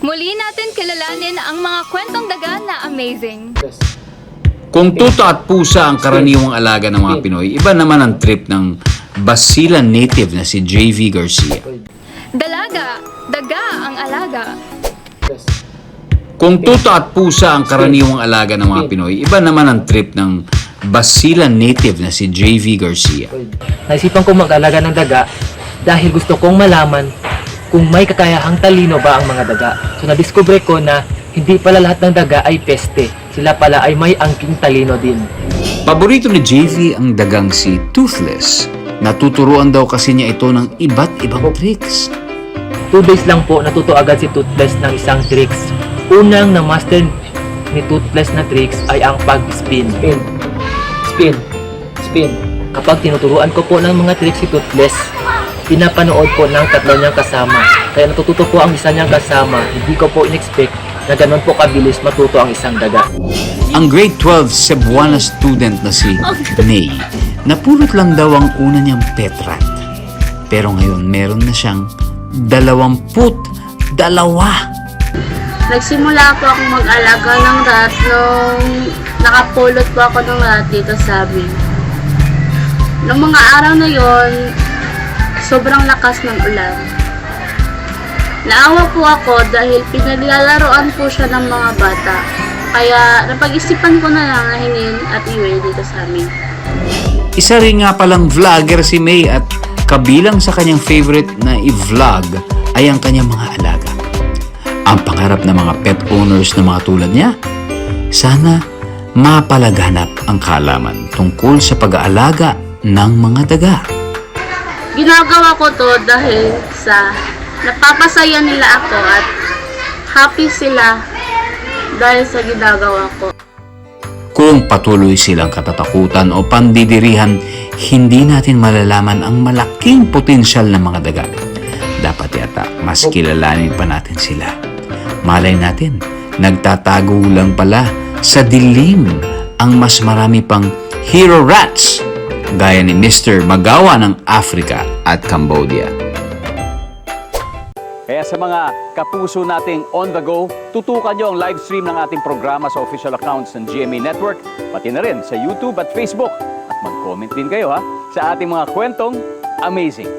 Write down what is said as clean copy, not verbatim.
Muli natin kilalanin ang mga kwentong daga na amazing. Kung tuto at pusa ang karaniwang alaga ng mga Pinoy, iba naman ang trip ng Basilan native na si JV Garcia. Dalaga, daga ang alaga. Kung tuto at pusa ang karaniwang alaga ng mga Pinoy, iba naman ang trip ng Basilan native na si JV Garcia. Naisipan kong mag-alaga ng daga dahil gusto kong malaman kung may kakayahang talino ba ang mga daga. So nadiskubre ko na hindi pala lahat ng daga ay peste. Sila pala ay may angking talino din. Paborito ni JV ang dagang si Toothless. Natuturuan daw kasi niya ito ng iba't ibang tricks. 2 days lang po natuto agad si Toothless ng isang tricks. Unang na-master ni Toothless na tricks ay ang pag-spin. Spin. Kapag tinuturuan ko po ng mga tricks si Toothless, pinapanood po ng 3 niyang kasama. Kaya natututo po ang isa niyang kasama. Hindi ko po in-expect na ganun po kabilis matuto ang isang daga. Ang grade 12 Cebuana student na si May, napulot lang daw ang una niyang pet rat. Pero ngayon meron na siyang 22. Nagsimula po akong mag-alaga ng rat nung nakapulot po ako ng rat dito sa amin. Noong mga araw na yon, sobrang lakas ng ulan. Naawa po ako dahil pinaglalaroan po siya ng mga bata. Kaya napag-isipan ko na lang hingin at iwi dito sa amin. Isa rin nga palang vlogger si May at kabilang sa kanyang favorite na i-vlog ay ang kanyang mga alaga. Ang pangarap ng mga pet owners na mga tulad niya, sana mapalaganap ang kaalaman tungkol sa pag-aalaga ng mga daga. Ginagawa ko to dahil sa napapasaya nila ako at happy sila dahil sa ginagawa ko. Kung patuloy silang katatakutan o pandidirihan, hindi natin malalaman ang malaking potensyal ng mga daga. Dapat yata mas kilalanin pa natin sila. Malay natin, nagtatago lang pala sa dilim ang mas marami pang hero rats gaya ni Mr. Magawa ng Africa at Cambodia. Kaya sa mga kapuso nating on the go, tutukan nyo ang live stream ng ating programa sa official accounts ng GMA Network, pati na rin sa YouTube at Facebook. At mag-comment din kayo sa ating mga kwentong amazing.